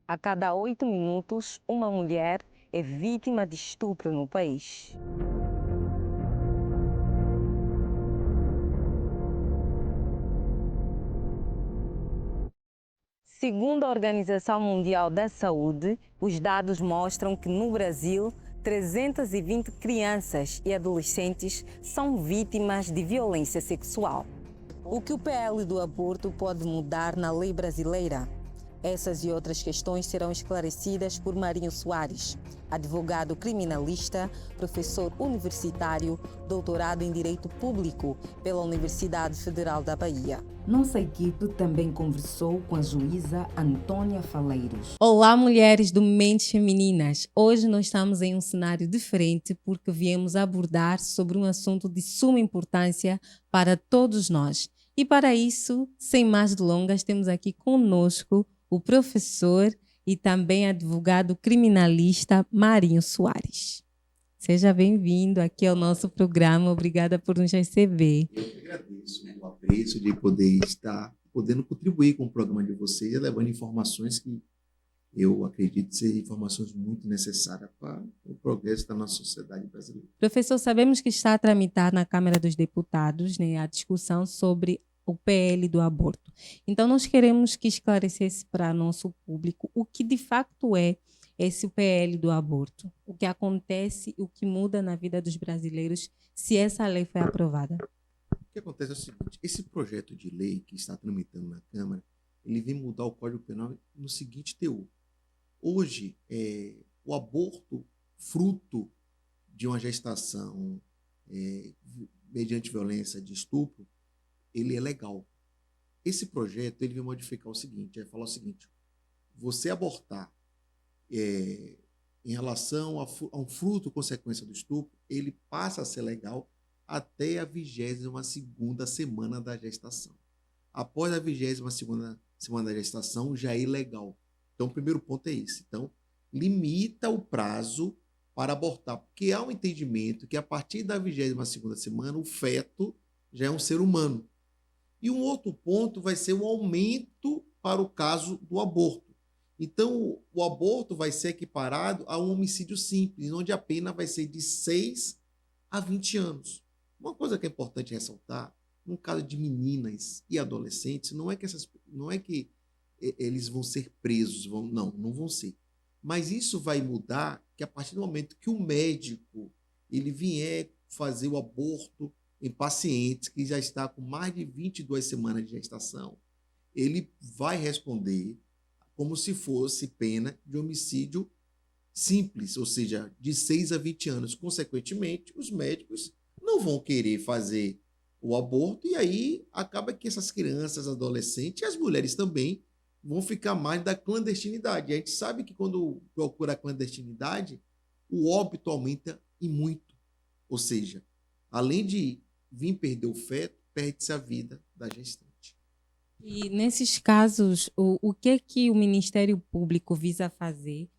A cada 8 minutos, uma mulher é vítima de estupro no país. Segundo a Organização Mundial da Saúde, os dados mostram que no Brasil, 320 crianças e adolescentes são vítimas de violência sexual. O que o PL do aborto pode mudar na lei brasileira? Essas e outras questões serão esclarecidas por Marinho Soares, advogado criminalista, professor universitário, doutorado em Direito Público pela Universidade Federal da Bahia. Nossa equipe também conversou com a juíza Antônia Faleiros. Olá, mulheres do Mentes Femininas! Hoje nós estamos em um cenário diferente porque viemos abordar sobre um assunto de suma importância para todos nós. E para isso, sem mais delongas, temos aqui conosco o professor e também advogado criminalista Marinho Soares. Seja bem-vindo aqui ao nosso programa. Obrigada por nos receber. Eu que agradeço o apreço de poder estar podendo contribuir com o programa de vocês, levando informações que eu acredito ser informações muito necessárias para o progresso da nossa sociedade brasileira. Professor, sabemos que está a tramitar na Câmara dos Deputados, né, a discussão sobre o PL do aborto. Então, nós queremos que esclarecesse para nosso público o que de facto é esse PL do aborto, o que acontece e o que muda na vida dos brasileiros se essa lei foi aprovada. O que acontece é o seguinte, esse projeto de lei que está tramitando na Câmara, ele vem mudar o Código Penal no seguinte teor. Hoje, o aborto fruto de uma gestação mediante violência de estupro, ele é legal. Esse projeto ele vai modificar o seguinte, vai falar o seguinte, você abortar em relação a um fruto consequência do estupro, ele passa a ser legal até a 22ª semana da gestação. Após a 22ª semana da gestação, já é ilegal. Então, o primeiro ponto é esse. Então, limita o prazo para abortar, porque há um entendimento que a partir da 22ª semana, o feto já é um ser humano. E um outro ponto vai ser o aumento para o caso do aborto. Então, o aborto vai ser equiparado a um homicídio simples, onde a pena vai ser de 6 a 20 anos. Uma coisa que é importante ressaltar, no caso de meninas e adolescentes, não é que eles vão ser presos, não vão ser. Mas isso vai mudar que a partir do momento que o médico ele vier fazer o aborto em pacientes que já está com mais de 22 semanas de gestação, ele vai responder como se fosse pena de homicídio simples, ou seja, de 6 a 20 anos. Consequentemente, os médicos não vão querer fazer o aborto e aí acaba que essas crianças, adolescentes e as mulheres também vão ficar mais da clandestinidade. E a gente sabe que quando procura a clandestinidade, o óbito aumenta e muito. Ou seja, além de vir perder o feto, perde-se a vida da gestante. E nesses casos, o que é que o Ministério Público visa fazer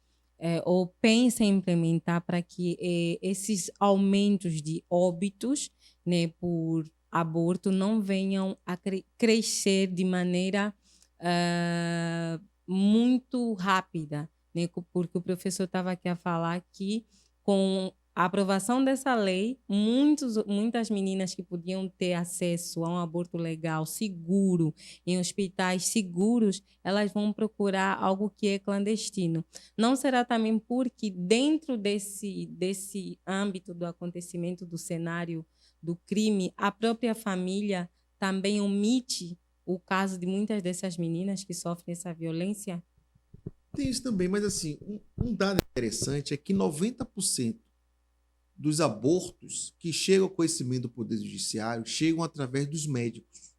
ou pensa em implementar para que esses aumentos de óbitos, né, por aborto não venham a crescer de maneira muito rápida, né? Porque o professor estava aqui a falar que com a aprovação dessa lei, muitas meninas que podiam ter acesso a um aborto legal, seguro, em hospitais seguros, elas vão procurar algo que é clandestino. Não será também porque dentro desse âmbito do acontecimento, do cenário do crime, a própria família também omite o caso de muitas dessas meninas que sofrem essa violência? Tem isso também, mas assim, um dado interessante é que 90% dos abortos que chegam ao conhecimento do Poder Judiciário chegam através dos médicos.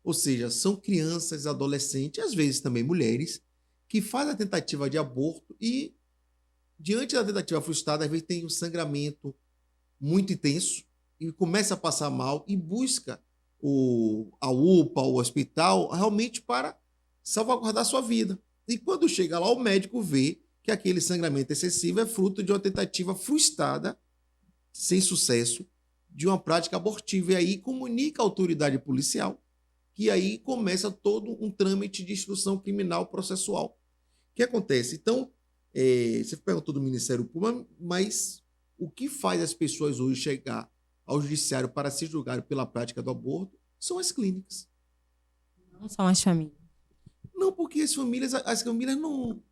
Ou seja, são crianças, adolescentes, às vezes também mulheres, que fazem a tentativa de aborto e, diante da tentativa frustrada, às vezes tem um sangramento muito intenso e começa a passar mal e busca a UPA, o hospital, realmente para salvaguardar sua vida. E quando chega lá, o médico vê que aquele sangramento excessivo é fruto de uma tentativa frustrada sem sucesso, de uma prática abortiva. E aí comunica à autoridade policial, que aí começa todo um trâmite de instrução criminal processual. O que acontece? Então, você perguntou do Ministério Público, mas o que faz as pessoas hoje chegar ao judiciário para se julgar pela prática do aborto são as clínicas. Não são as famílias. Não, porque as famílias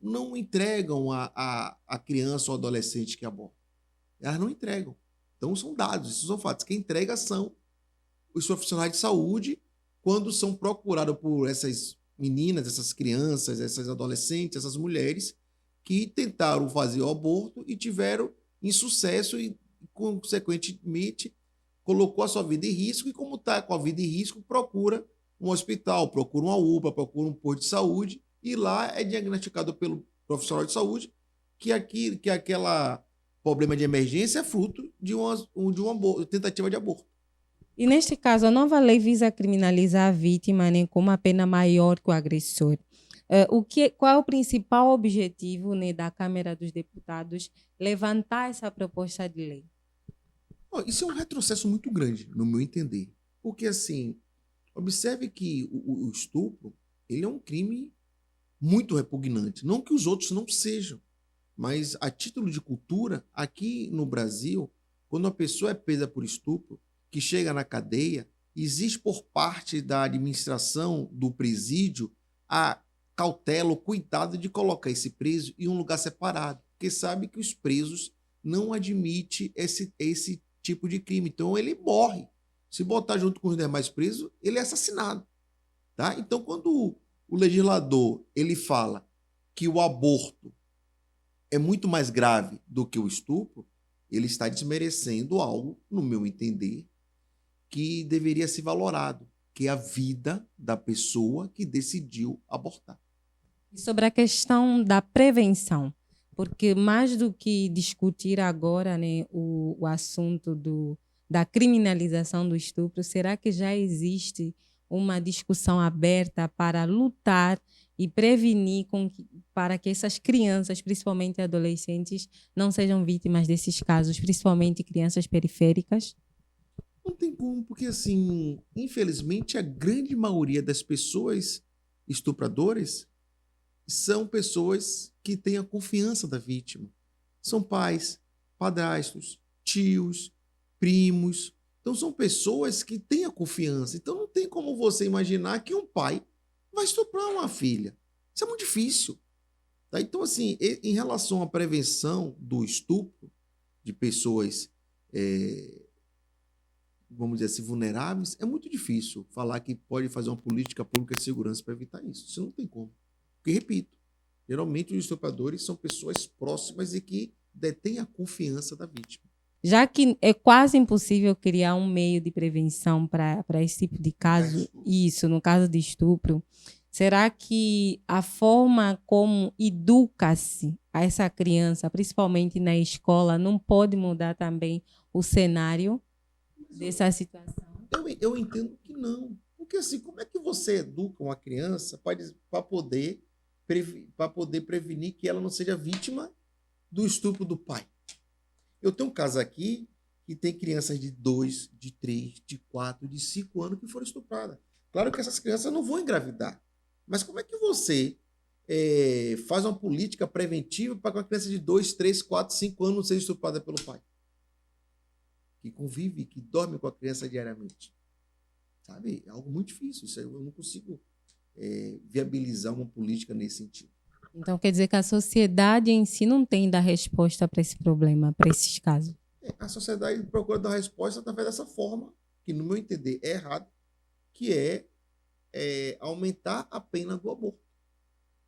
não entregam a criança ou adolescente que aborta. Elas não entregam. Então, são dados, esses são fatos. Quem entrega são os profissionais de saúde quando são procurados por essas meninas, essas crianças, essas adolescentes, essas mulheres que tentaram fazer o aborto e tiveram insucesso e, consequentemente, colocou a sua vida em risco e, como está com a vida em risco, procura um hospital, procura uma UPA, procura um posto de saúde e lá é diagnosticado pelo profissional de saúde que aquela problema de emergência é fruto de uma tentativa de aborto. E neste caso, a nova lei visa criminalizar a vítima, né, com uma pena maior que o agressor. Qual é o principal objetivo, né, da Câmara dos Deputados levantar essa proposta de lei? Isso é um retrocesso muito grande, no meu entender. Porque, assim, observe que o estupro ele é um crime muito repugnante. Não que os outros não sejam, mas a título de cultura, aqui no Brasil, quando uma pessoa é presa por estupro, que chega na cadeia, existe por parte da administração do presídio a cautela, o cuidado de colocar esse preso em um lugar separado, porque sabe que os presos não admitem esse tipo de crime. Então ele morre. Se botar junto com os demais presos, ele é assassinado. Tá? Então, quando o legislador ele fala que o aborto é muito mais grave do que o estupro, ele está desmerecendo algo, no meu entender, que deveria ser valorado, que é a vida da pessoa que decidiu abortar. E sobre a questão da prevenção, porque mais do que discutir agora, né, o assunto da criminalização do estupro, será que já existe uma discussão aberta para lutar e prevenir para que essas crianças, principalmente adolescentes, não sejam vítimas desses casos, principalmente crianças periféricas? Não tem como, porque, assim, infelizmente, a grande maioria das pessoas estupradoras são pessoas que têm a confiança da vítima. São pais, padrastos, tios, primos. Então, são pessoas que têm a confiança. Então, não tem como você imaginar que um pai vai estuprar uma filha. Isso é muito difícil. Tá? Então, assim, em relação à prevenção do estupro de pessoas vamos dizer assim, vulneráveis, é muito difícil falar que pode fazer uma política pública de segurança para evitar isso. Isso não tem como. Porque, repito, geralmente os estupradores são pessoas próximas e que detêm a confiança da vítima. Já que é quase impossível criar um meio de prevenção para esse tipo de caso, isso, no caso de estupro, será que a forma como educa-se a essa criança, principalmente na escola, não pode mudar também o cenário dessa situação? Eu entendo que não. Porque, assim, como é que você educa uma criança para poder prevenir que ela não seja vítima do estupro do pai? Eu tenho um caso aqui que tem crianças de 2, de 3, de 4, de 5 anos que foram estupradas. Claro que essas crianças não vão engravidar. Mas como é que você faz uma política preventiva para que uma criança de 2, 3, 4, 5 anos não seja estuprada pelo pai? Que convive, que dorme com a criança diariamente. Sabe? É algo muito difícil. Isso eu não consigo viabilizar uma política nesse sentido. Então, quer dizer que a sociedade em si não tem da resposta para esse problema, para esses casos? A sociedade procura dar resposta através dessa forma, que, no meu entender, é errado, que é aumentar a pena do aborto.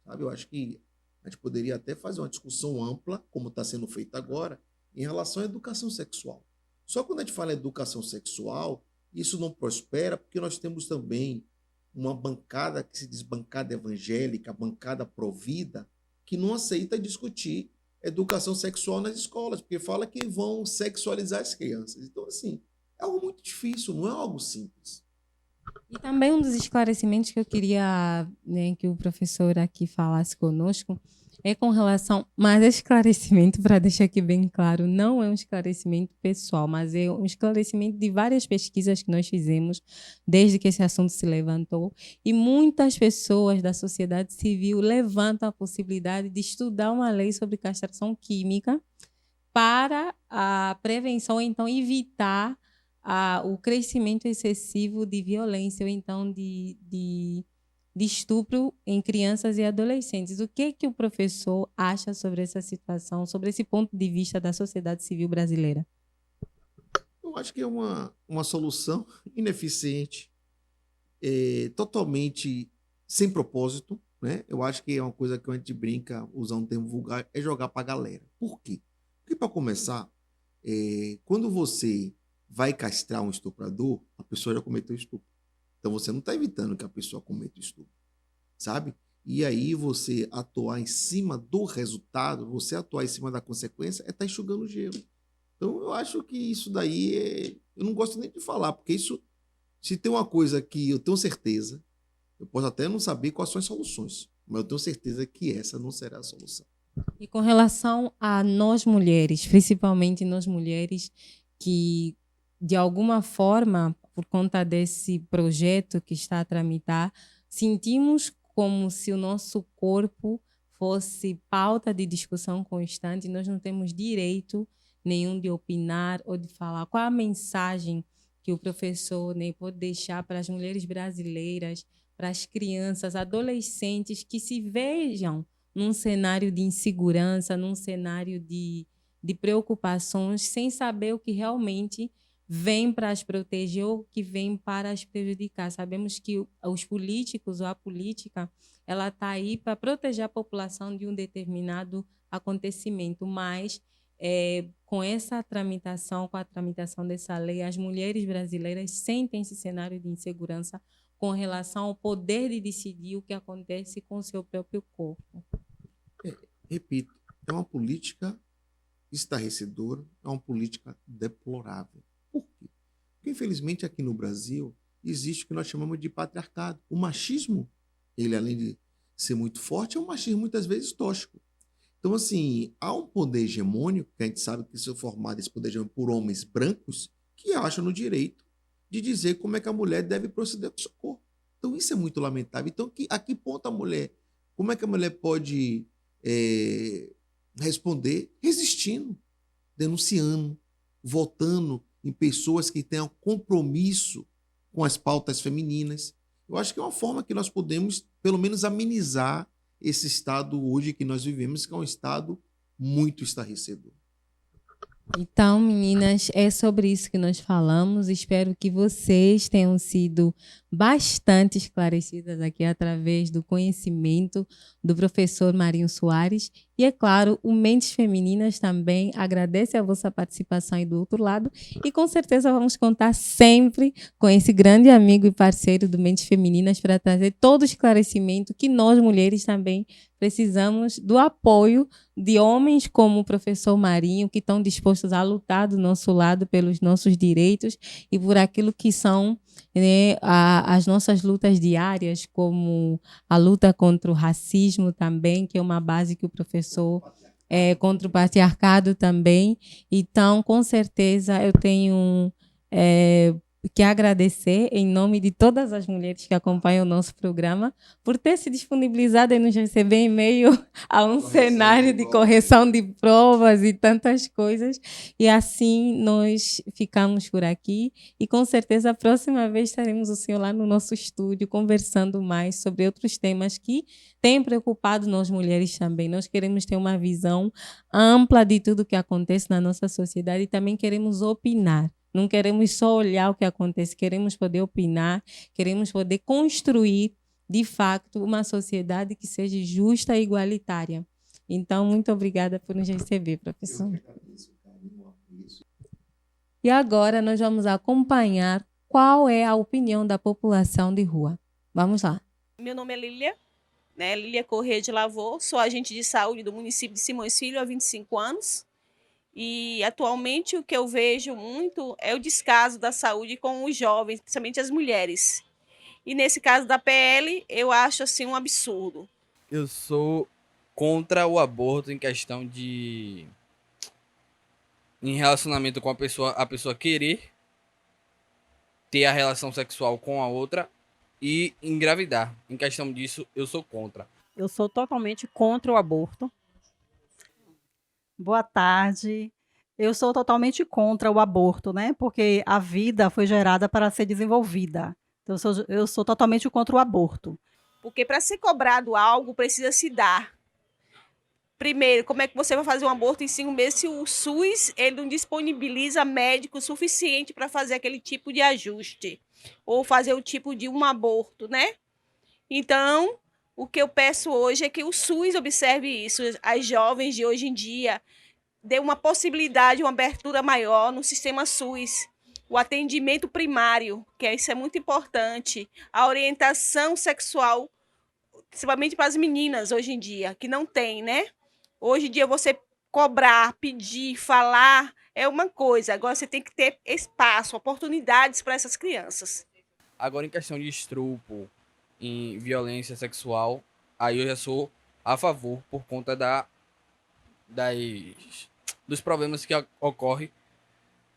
Sabe? Eu acho que a gente poderia até fazer uma discussão ampla, como está sendo feita agora, em relação à educação sexual. Só quando a gente fala em educação sexual, isso não prospera, porque nós temos também uma bancada que se diz bancada evangélica, bancada provida, que não aceita discutir educação sexual nas escolas, porque fala que vão sexualizar as crianças. Então, assim, é algo muito difícil, não é algo simples. E também um dos esclarecimentos que eu queria, né, que o professor aqui falasse conosco é com relação, mas esclarecimento, para deixar aqui bem claro, não é um esclarecimento pessoal, mas é um esclarecimento de várias pesquisas que nós fizemos desde que esse assunto se levantou, e muitas pessoas da sociedade civil levantam a possibilidade de estudar uma lei sobre castração química para a prevenção, ou então evitar o crescimento excessivo de violência, ou então de estupro em crianças e adolescentes. O que o professor acha sobre essa situação, sobre esse ponto de vista da sociedade civil brasileira? Eu acho que é uma solução ineficiente, totalmente sem propósito, né? Eu acho que é uma coisa que a gente brinca, usar um termo vulgar, é jogar para a galera. Por quê? Porque, para começar, quando você vai castrar um estuprador, a pessoa já cometeu estupro. Então você não está evitando que a pessoa cometa estupro, sabe? E aí você atuar em cima do resultado, você atuar em cima da consequência, é estar enxugando gelo. Então eu acho que isso daí eu não gosto nem de falar, porque isso, se tem uma coisa que eu tenho certeza, eu posso até não saber quais são as soluções, mas eu tenho certeza que essa não será a solução. E com relação a nós mulheres, principalmente nós mulheres que, de alguma forma, por conta desse projeto que está a tramitar, sentimos como se o nosso corpo fosse pauta de discussão constante, nós não temos direito nenhum de opinar ou de falar. Qual a mensagem que o professor, né, pode deixar para as mulheres brasileiras, para as crianças, adolescentes que se vejam num cenário de insegurança, num cenário de preocupações, sem saber o que realmente vem para as proteger ou o que vem para as prejudicar? Sabemos que os políticos ou a política, ela está aí para proteger a população de um determinado acontecimento, mas com essa tramitação, com a tramitação dessa lei, as mulheres brasileiras sentem esse cenário de insegurança com relação ao poder de decidir o que acontece com o seu próprio corpo. Repito, é uma política estarrecedora, é uma política deplorável. Por quê? Porque, infelizmente, aqui no Brasil, existe o que nós chamamos de patriarcado. O machismo, ele além de ser muito forte, é um machismo muitas vezes tóxico. Então, assim, há um poder hegemônico, que a gente sabe que isso é formado, esse poder hegemônico, por homens brancos, que acham no direito de dizer como é que a mulher deve proceder com o seu corpo. Então, isso é muito lamentável. Então, a que ponto a mulher, como é que a mulher pode responder? Resistindo, denunciando, votando em pessoas que tenham compromisso com as pautas femininas. Eu acho que é uma forma que nós podemos, pelo menos, amenizar esse estado hoje que nós vivemos, que é um estado muito estarrecedor. Então, meninas, é sobre isso que nós falamos. Espero que vocês tenham sido bastante esclarecidas aqui através do conhecimento do professor Marinho Soares. E, é claro, o Mentes Femininas também agradece a vossa participação aí do outro lado. E, com certeza, vamos contar sempre com esse grande amigo e parceiro do Mentes Femininas para trazer todo o esclarecimento que nós, mulheres, também precisamos do apoio de homens como o professor Marinho, que estão dispostos a lutar do nosso lado pelos nossos direitos e por aquilo que são, né, as nossas lutas diárias, como a luta contra o racismo também, que é uma base que o professor contra o patriarcado também. Então, com certeza, eu tenho que agradecer em nome de todas as mulheres que acompanham o nosso programa por ter se disponibilizado e nos receber em meio a um cenário de correção de provas e tantas coisas. E assim nós ficamos por aqui e com certeza a próxima vez teremos o senhor lá no nosso estúdio conversando mais sobre outros temas que têm preocupado nós mulheres também. Nós queremos ter uma visão ampla de tudo que acontece na nossa sociedade e também queremos opinar. Não queremos só olhar o que acontece, queremos poder opinar, queremos poder construir, de fato, uma sociedade que seja justa e igualitária. Então, muito obrigada por nos receber, professor. E agora nós vamos acompanhar qual é a opinião da população de rua. Vamos lá. Meu nome é Lília, né? Lília Corrêa de Lavor, sou agente de saúde do município de Simões Filho há 25 anos. E atualmente o que eu vejo muito é o descaso da saúde com os jovens, principalmente as mulheres. E nesse caso da PL, eu acho assim um absurdo. Eu sou contra o aborto em questão de em relacionamento com a pessoa querer ter a relação sexual com a outra e engravidar. Em questão disso, eu sou contra. Eu sou totalmente contra o aborto. Boa tarde. Eu sou totalmente contra o aborto, né? Porque a vida foi gerada para ser desenvolvida. Então, eu sou totalmente contra o aborto. Porque para ser cobrado algo, precisa se dar. Primeiro, como é que você vai fazer um aborto em 5 meses se o SUS ele não disponibiliza médico suficiente para fazer aquele tipo de ajuste? Ou fazer o tipo de um aborto, né? Então, o que eu peço hoje é que o SUS observe isso. As jovens de hoje em dia dê uma possibilidade, uma abertura maior no sistema SUS. O atendimento primário, isso é muito importante. A orientação sexual, principalmente para as meninas hoje em dia, que não tem, né? Hoje em dia você cobrar, pedir, falar é uma coisa. Agora você tem que ter espaço, oportunidades para essas crianças. Agora, em questão de estupro, em violência sexual, aí eu já sou a favor por conta dos problemas que ocorrem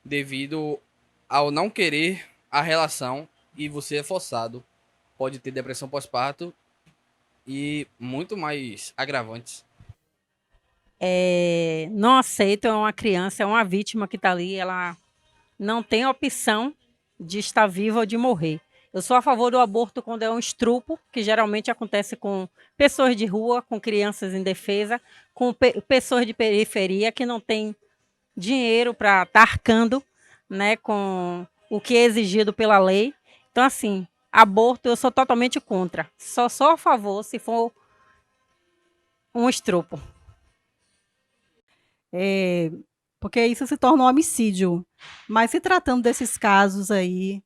devido ao não querer a relação e você é forçado. Pode ter depressão pós-parto e muito mais agravantes. Não aceitam, é uma criança, é uma vítima que está ali, ela não tem opção de estar viva ou de morrer. Eu sou a favor do aborto quando é um estupro, que geralmente acontece com pessoas de rua, com crianças indefesas, com pessoas de periferia que não têm dinheiro para estar arcando, né, com o que é exigido pela lei. Então, assim, aborto eu sou totalmente contra. Só sou a favor se for um estupro. Porque isso se torna um homicídio. Mas se tratando desses casos aí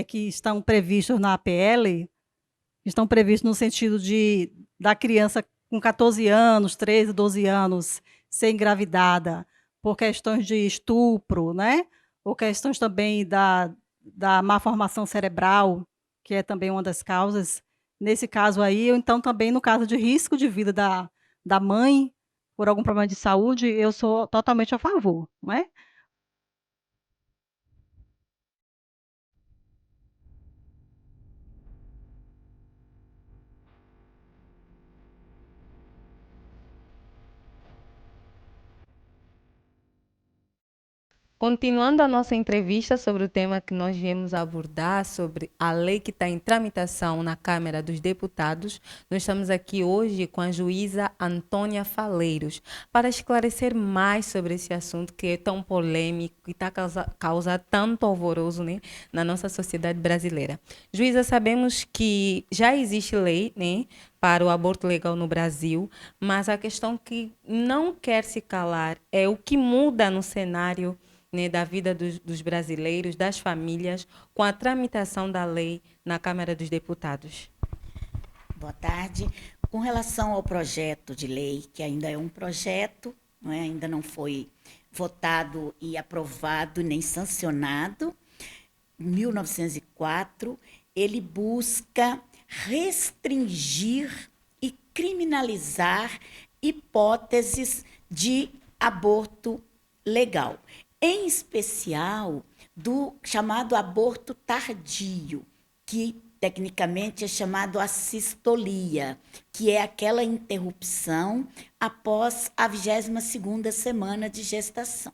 que estão previstos na APL, estão previstos no sentido da criança com 14 anos, 13, 12 anos, ser engravidada por questões de estupro, né? Ou questões também da má formação cerebral, que é também uma das causas. Nesse caso aí, ou então também no caso de risco de vida da mãe, por algum problema de saúde, eu sou totalmente a favor, não é? Continuando a nossa entrevista sobre o tema que nós viemos abordar, sobre a lei que está em tramitação na Câmara dos Deputados, nós estamos aqui hoje com a juíza Antônia Faleiros para esclarecer mais sobre esse assunto que é tão polêmico e está causando tanto alvoroço, né, na nossa sociedade brasileira. Juíza, sabemos que já existe lei, né, para o aborto legal no Brasil, mas a questão que não quer se calar é o que muda no cenário, né, da vida dos brasileiros, das famílias, com a tramitação da lei na Câmara dos Deputados. Boa tarde. Com relação ao projeto de lei, que ainda é um projeto, não é? Ainda não foi votado e aprovado, nem sancionado, 1904, ele busca restringir e criminalizar hipóteses de aborto legal, em especial do chamado aborto tardio, que tecnicamente é chamado assistolia, que é aquela interrupção após a 22ª semana de gestação.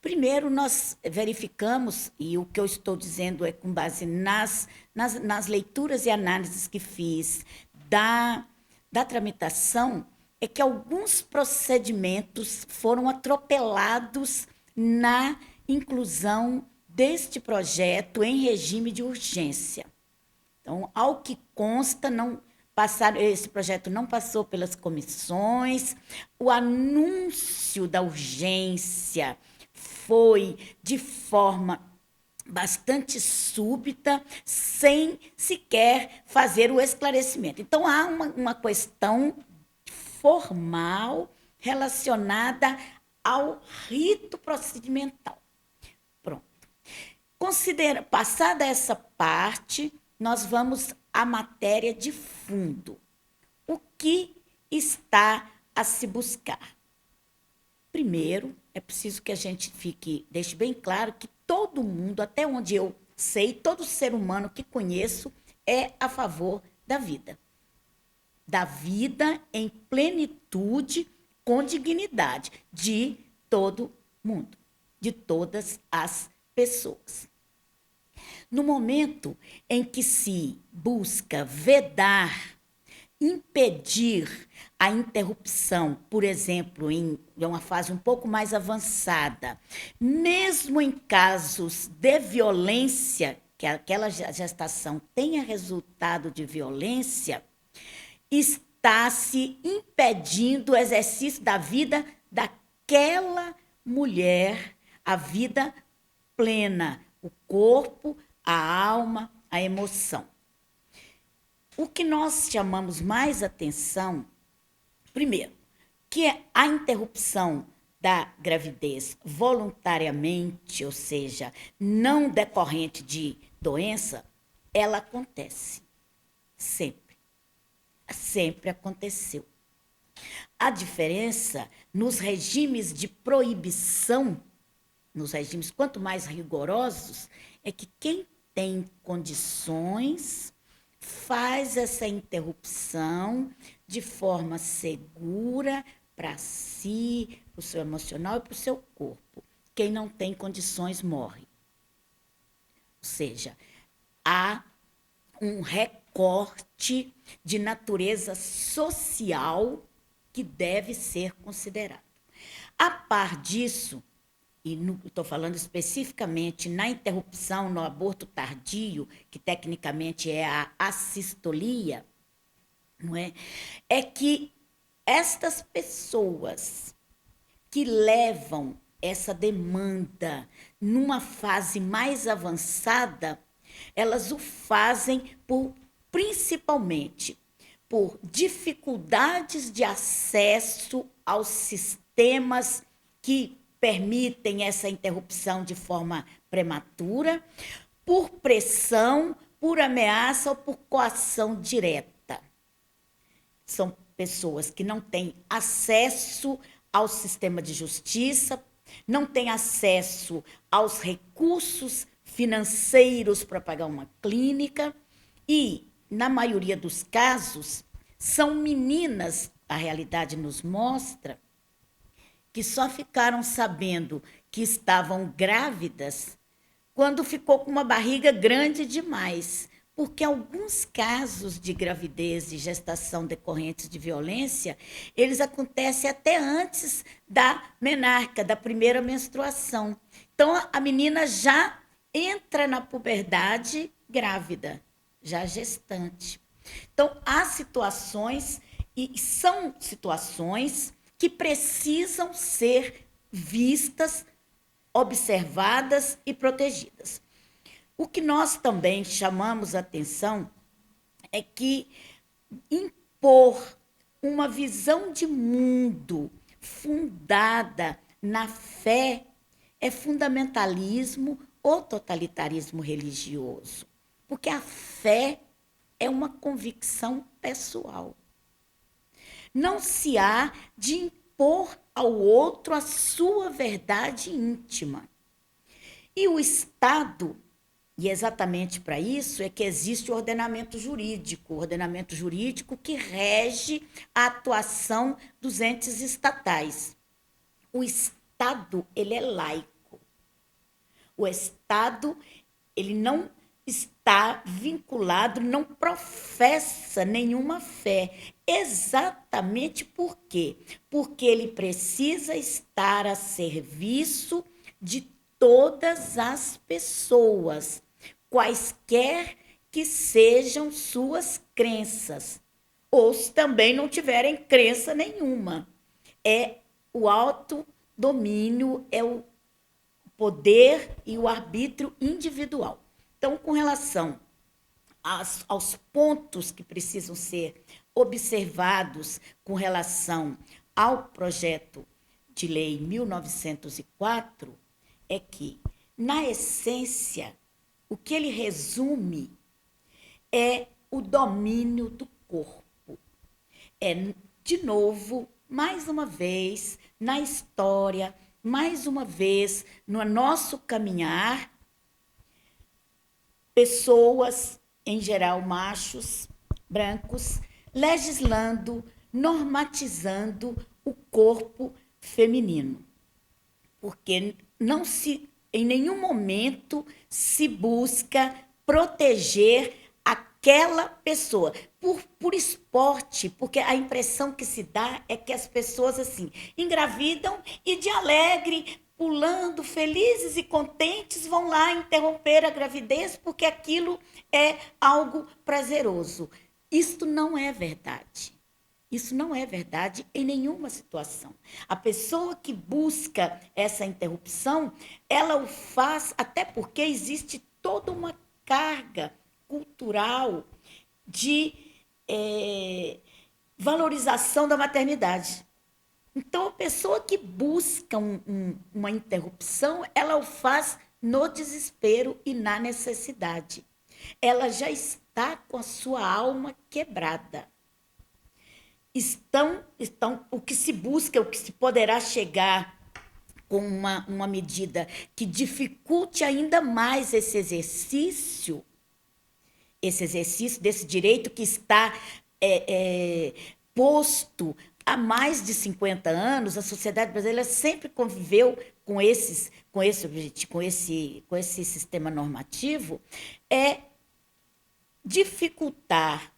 Primeiro, nós verificamos, e o que eu estou dizendo é com base nas leituras e análises que fiz da tramitação, é que alguns procedimentos foram atropelados na inclusão deste projeto em regime de urgência. Então, ao que consta, esse projeto não passou pelas comissões, o anúncio da urgência foi de forma bastante súbita, sem sequer fazer o esclarecimento. Então, há uma questão formal relacionada ao rito procedimental. Pronto. Passada essa parte, nós vamos à matéria de fundo. O que está a se buscar? Primeiro, é preciso que a gente deixe bem claro que todo mundo, até onde eu sei, todo ser humano que conheço é a favor da vida. Da vida em plenitude, com dignidade, de todo mundo, de todas as pessoas. No momento em que se busca vedar, impedir a interrupção, por exemplo, em uma fase um pouco mais avançada, mesmo em casos de violência, que aquela gestação tenha resultado de violência, está se impedindo o exercício da vida daquela mulher, a vida plena, o corpo, a alma, a emoção. O que nós chamamos mais atenção, primeiro, que a interrupção da gravidez voluntariamente, ou seja, não decorrente de doença, ela acontece sempre. Sempre aconteceu. A diferença nos regimes de proibição, nos regimes quanto mais rigorosos, é que quem tem condições faz essa interrupção de forma segura para si, para o seu emocional e para o seu corpo. Quem não tem condições morre. Ou seja, há um recorte de natureza social que deve ser considerado. A par disso, e estou falando especificamente na interrupção, no aborto tardio, que tecnicamente é a assistolia, não é? É que estas pessoas que levam essa demanda numa fase mais avançada, elas o fazem principalmente por dificuldades de acesso aos sistemas que permitem essa interrupção de forma prematura, por pressão, por ameaça ou por coação direta. São pessoas que não têm acesso ao sistema de justiça, não têm acesso aos recursos financeiros para pagar uma clínica e, na maioria dos casos, são meninas, a realidade nos mostra, que só ficaram sabendo que estavam grávidas quando ficou com uma barriga grande demais, porque alguns casos de gravidez e gestação decorrentes de violência, eles acontecem até antes da menarca, da primeira menstruação. Então, a menina já entra na puberdade grávida, já gestante. Então, há situações, e são situações que precisam ser vistas, observadas e protegidas. O que nós também chamamos a atenção é que impor uma visão de mundo fundada na fé é fundamentalismo ou totalitarismo religioso, porque a fé é uma convicção pessoal. Não se há de impor ao outro a sua verdade íntima. E o Estado, e exatamente para isso é que existe o ordenamento jurídico que rege a atuação dos entes estatais. O Estado, ele é laico. O Estado, ele não está vinculado, não professa nenhuma fé. Exatamente por quê? Porque ele precisa estar a serviço de todas as pessoas, quaisquer que sejam suas crenças, ou se também não tiverem crença nenhuma. É o autodomínio, é o poder e o arbítrio individual. Então, com relação aos pontos que precisam ser observados com relação ao projeto de lei 1904, é que na essência, o que ele resume é o domínio do corpo. É, de novo, mais uma vez, na história, mais uma vez, no nosso caminhar, pessoas, em geral machos, brancos, legislando, normatizando o corpo feminino. Porque não se, em nenhum momento se busca proteger aquela pessoa por esporte, porque a impressão que se dá é que as pessoas assim engravidam e de alegre, pulando, felizes e contentes, vão lá interromper a gravidez porque aquilo é algo prazeroso. Isto não é verdade. Isso não é verdade em nenhuma situação. A pessoa que busca essa interrupção, ela o faz até porque existe toda uma carga cultural de valorização da maternidade. Então, a pessoa que busca uma interrupção, ela o faz no desespero e na necessidade. Ela já está com a sua alma quebrada. O que se busca, o que se poderá chegar com uma medida que dificulte ainda mais esse exercício desse direito que está posto há mais de 50 anos. A sociedade brasileira sempre conviveu com esse objetivo, com esse sistema normativo, é dificultar,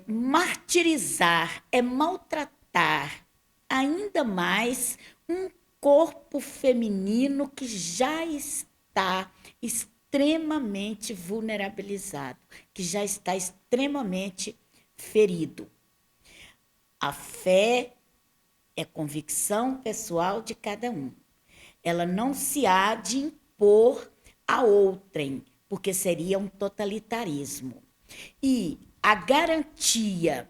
martirizar, maltratar ainda mais um corpo feminino que já está extremamente vulnerabilizado, que já está extremamente ferido. A fé é convicção pessoal de cada um. Ela não se há de impor a outrem, porque seria um totalitarismo. E a garantia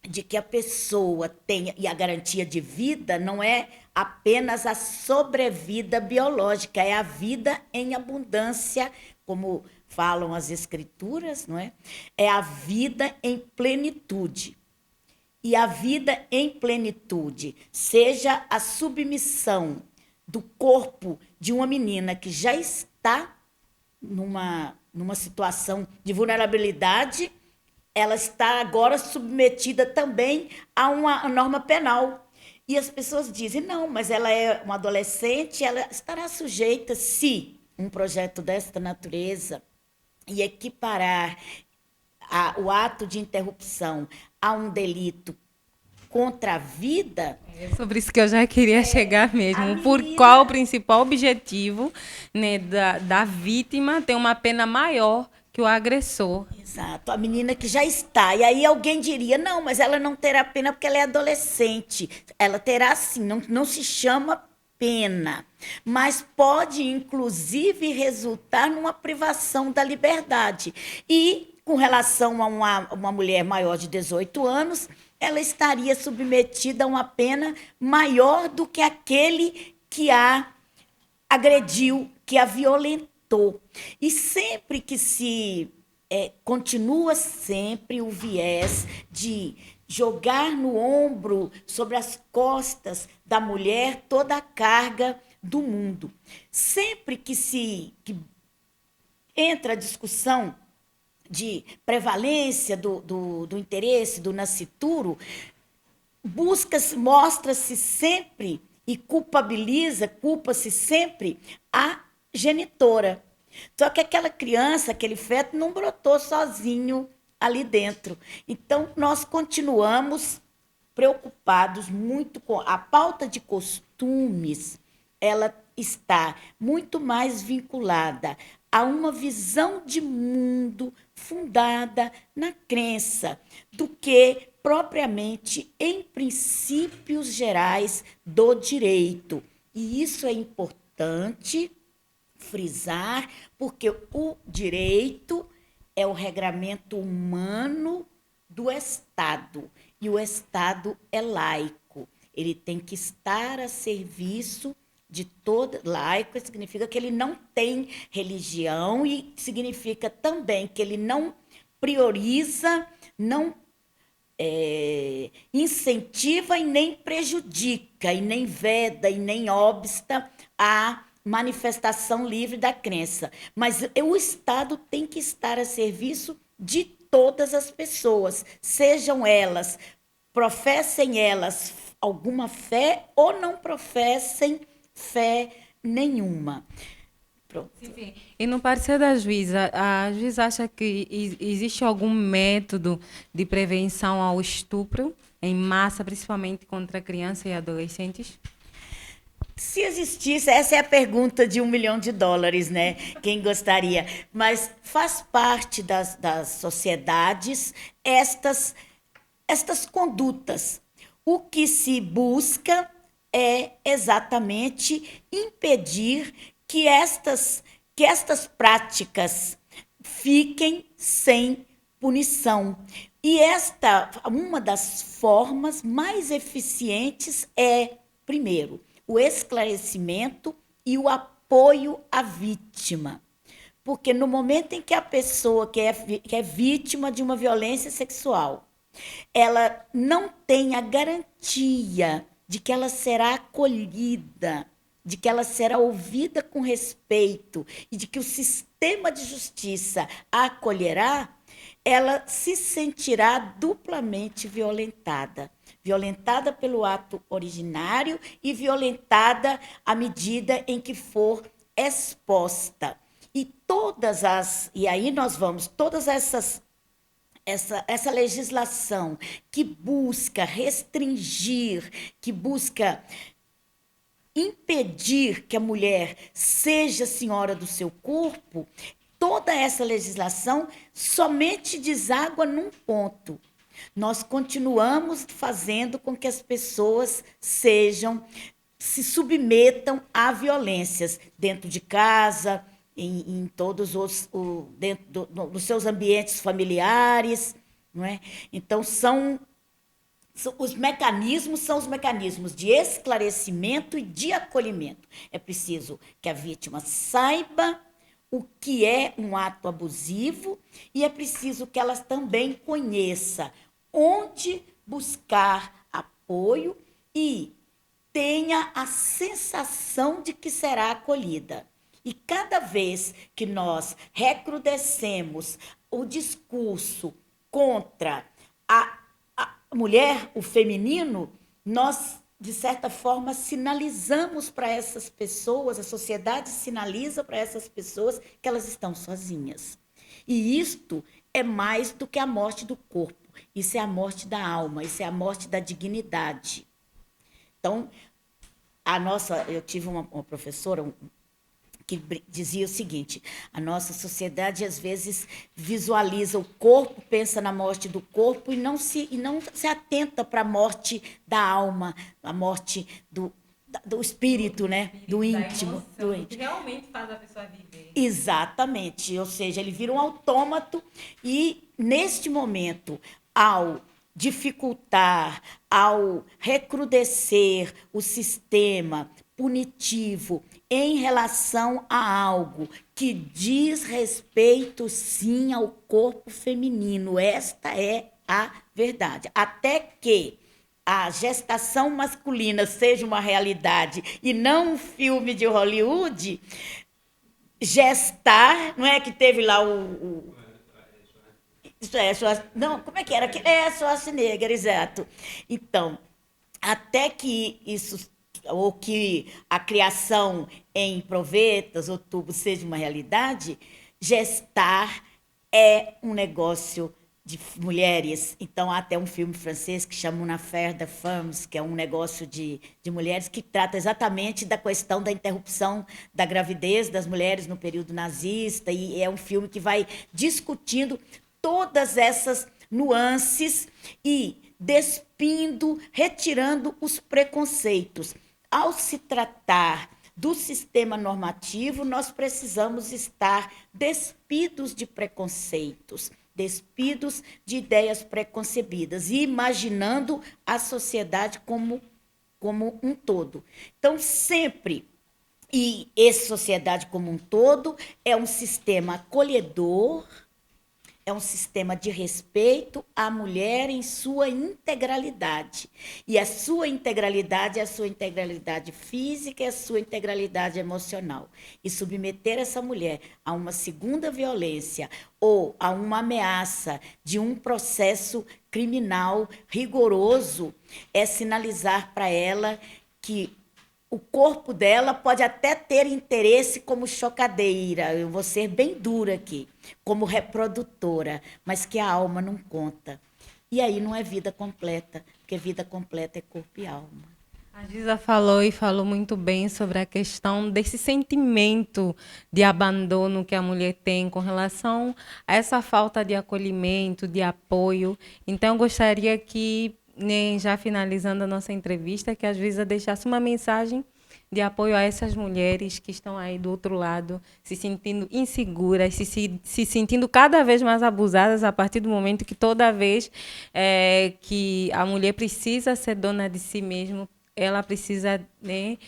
de que a pessoa tenha, e a garantia de vida não é apenas a sobrevida biológica, é a vida em abundância, como falam as escrituras, não é? É a vida em plenitude. E a vida em plenitude, seja a submissão do corpo de uma menina que já está numa situação de vulnerabilidade, ela está agora submetida também a uma norma penal. E as pessoas dizem, não, mas ela é uma adolescente, ela estará sujeita, se um projeto desta natureza e equiparar o ato de interrupção a um delito contra a vida. É sobre isso que eu já queria chegar mesmo. Por menina... qual o principal objetivo, né, da vítima ter uma pena maior que o agressor. Exato, a menina que já está. E aí alguém diria, não, mas ela não terá pena porque ela é adolescente. Ela terá sim, não se chama pena, mas pode inclusive resultar numa privação da liberdade. E com relação a uma mulher maior de 18 anos, ela estaria submetida a uma pena maior do que aquele que a agrediu, que a violentou. E sempre que se continua sempre o viés de jogar no ombro, sobre as costas da mulher, toda a carga do mundo. Sempre que entra a discussão de prevalência do interesse, do nascituro, mostra-se sempre e culpa-se sempre a genitora. Só que aquela criança, aquele feto, não brotou sozinho ali dentro. Então, nós continuamos preocupados muito com a pauta de costumes. Ela está muito mais vinculada a uma visão de mundo fundada na crença do que propriamente em princípios gerais do direito. E isso é importante frisar, porque o direito é o regramento humano do Estado, e o Estado é laico. Ele tem que estar a serviço de toda. Laico significa que ele não tem religião e significa também que ele não prioriza, não incentiva e nem prejudica, e nem veda, e nem obsta a manifestação livre da crença. Mas o Estado tem que estar a serviço de todas as pessoas, sejam elas, professem elas alguma fé ou não professem fé nenhuma. Pronto. Sim. E no parecer da juíza, a juíza acha que existe algum método de prevenção ao estupro em massa, principalmente contra crianças e adolescentes? Se existisse, essa é a pergunta de $1 milhão, né? Quem gostaria? Mas faz parte das sociedades estas condutas. O que se busca é exatamente impedir que estas práticas fiquem sem punição. E uma das formas mais eficientes é, primeiro, o esclarecimento e o apoio à vítima. Porque no momento em que a pessoa que é vítima de uma violência sexual, ela não tem a garantia de que ela será acolhida, de que ela será ouvida com respeito e de que o sistema de justiça a acolherá, ela se sentirá duplamente violentada. Violentada pelo ato originário e violentada à medida em que for exposta. E aí nós vamos, essa legislação que busca restringir, que busca impedir que a mulher seja senhora do seu corpo, toda essa legislação somente deságua num ponto. Nós continuamos fazendo com que as pessoas se submetam a violências dentro de casa, em todos dentro dos seus ambientes familiares, não é? Então, os mecanismos de esclarecimento e de acolhimento. É preciso que a vítima saiba o que é um ato abusivo e é preciso que ela também conheça onde buscar apoio e tenha a sensação de que será acolhida. E cada vez que nós recrudescemos o discurso contra a mulher, o feminino, nós, de certa forma, sinalizamos para essas pessoas, a sociedade sinaliza para essas pessoas que elas estão sozinhas. E isto é mais do que a morte do corpo, isso é a morte da alma, isso é a morte da dignidade. Então, eu tive uma professora que dizia o seguinte: a nossa sociedade às vezes visualiza o corpo, pensa na morte do corpo e não se atenta para a morte da alma, a morte do espírito, né? Do íntimo. Que realmente faz a pessoa viver. Exatamente, ou seja, ele vira um autômato e, neste momento, ao dificultar, ao recrudescer o sistema punitivo em relação a algo que diz respeito, sim, ao corpo feminino. Esta é a verdade. Até que a gestação masculina seja uma realidade e não um filme de Hollywood, gestar, não é que teve lá não, como é que era? Schwarzenegger, exato. Então, até que isso, ou que a criação em provetas ou tubos seja uma realidade, gestar é um negócio de mulheres. Então, há até um filme francês que chama Une affaire de femmes, que é um negócio de mulheres, que trata exatamente da questão da interrupção da gravidez das mulheres no período nazista, e é um filme que vai discutindo todas essas nuances e despindo, retirando os preconceitos. Ao se tratar do sistema normativo, nós precisamos estar despidos de preconceitos, despidos de ideias preconcebidas e imaginando a sociedade como um todo. Então, sempre e essa sociedade como um todo é um sistema acolhedor, é um sistema de respeito à mulher em sua integralidade. E a sua integralidade é a sua integralidade física e a sua integralidade emocional. E submeter essa mulher a uma segunda violência ou a uma ameaça de um processo criminal rigoroso é sinalizar para ela que o corpo dela pode até ter interesse como chocadeira, eu vou ser bem dura aqui, como reprodutora, mas que a alma não conta. E aí não é vida completa, porque vida completa é corpo e alma. A Giza falou e falou muito bem sobre a questão desse sentimento de abandono que a mulher tem com relação a essa falta de acolhimento, de apoio. Então, eu gostaria que, já finalizando a nossa entrevista, que a Giza deixasse uma mensagem de apoio a essas mulheres que estão aí do outro lado, se sentindo inseguras, se sentindo cada vez mais abusadas a partir do momento que toda vez que a mulher precisa ser dona de si mesma, ela precisa, né,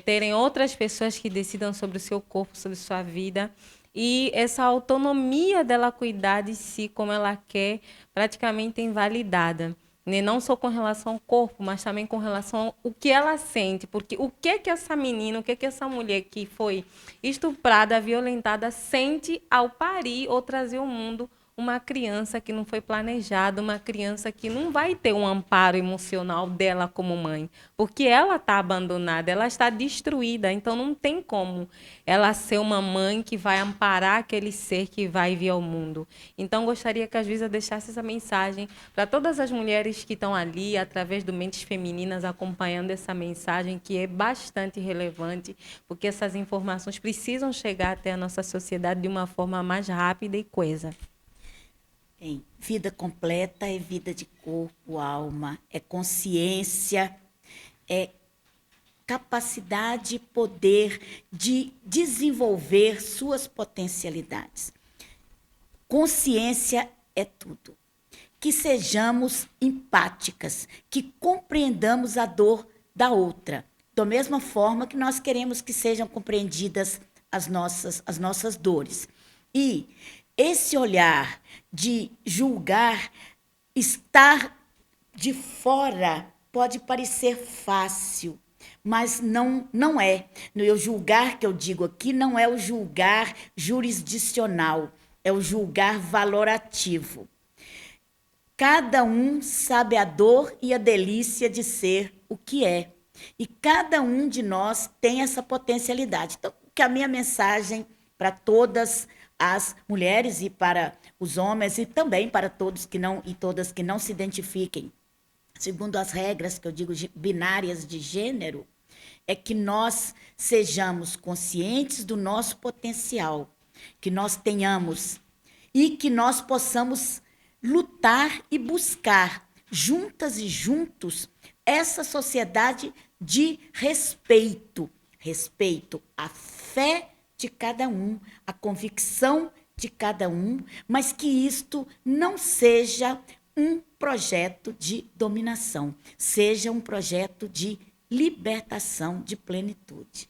terem outras pessoas que decidam sobre o seu corpo, sobre sua vida. E essa autonomia dela cuidar de si como ela quer, praticamente invalidada. Né? Não só com relação ao corpo, mas também com relação ao que ela sente. Porque o que essa menina, o que essa mulher que foi estuprada, violentada, sente ao parir ou trazer ao mundo uma criança que não foi planejada, uma criança que não vai ter um amparo emocional dela como mãe, porque ela está abandonada, ela está destruída, então não tem como ela ser uma mãe que vai amparar aquele ser que vai vir ao mundo. Então, gostaria que a Giza deixasse essa mensagem para todas as mulheres que estão ali, através do Mentes Femininas, acompanhando essa mensagem, que é bastante relevante, porque essas informações precisam chegar até a nossa sociedade de uma forma mais rápida e coesa. Vida completa é vida de corpo, alma, é consciência, é capacidade, poder de desenvolver suas potencialidades. Consciência é tudo. Que sejamos empáticas, que compreendamos a dor da outra, da mesma forma que nós queremos que sejam compreendidas as nossas dores. E esse olhar de julgar, estar de fora, pode parecer fácil, mas não é. O julgar que eu digo aqui não é o julgar jurisdicional, é o julgar valorativo. Cada um sabe a dor e a delícia de ser o que é. E cada um de nós tem essa potencialidade. Então, que a minha mensagem para todas as mulheres e para os homens e também para todos que não e todas que não se identifiquem segundo as regras que eu digo binárias de gênero, é que nós sejamos conscientes do nosso potencial, que nós tenhamos e que nós possamos lutar e buscar juntas e juntos essa sociedade de respeito, respeito à fé de cada um, a convicção de cada um, mas que isto não seja um projeto de dominação, seja um projeto de libertação, de plenitude.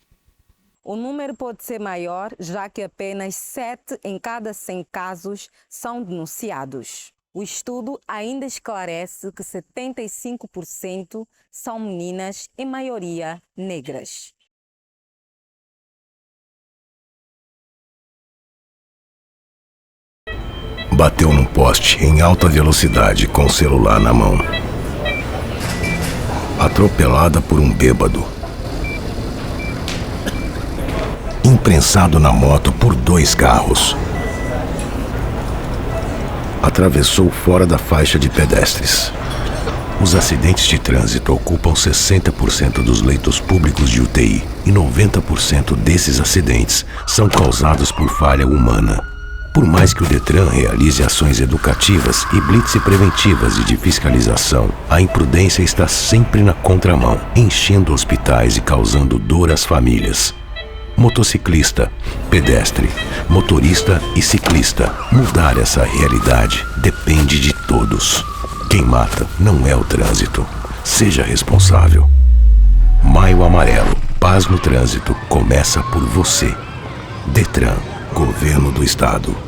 O número pode ser maior, já que apenas 7 em cada 100 casos são denunciados. O estudo ainda esclarece que 75% são meninas, em maioria negras. Bateu num poste em alta velocidade com o celular na mão. Atropelada por um bêbado. Imprensado na moto por 2 carros. Atravessou fora da faixa de pedestres. Os acidentes de trânsito ocupam 60% dos leitos públicos de UTI e 90% desses acidentes são causados por falha humana. Por mais que o Detran realize ações educativas e blitz preventivas e de fiscalização, a imprudência está sempre na contramão, enchendo hospitais e causando dor às famílias. Motociclista, pedestre, motorista e ciclista. Mudar essa realidade depende de todos. Quem mata não é o trânsito. Seja responsável. Maio Amarelo. paz no trânsito começa por você. Detran, Governo do Estado.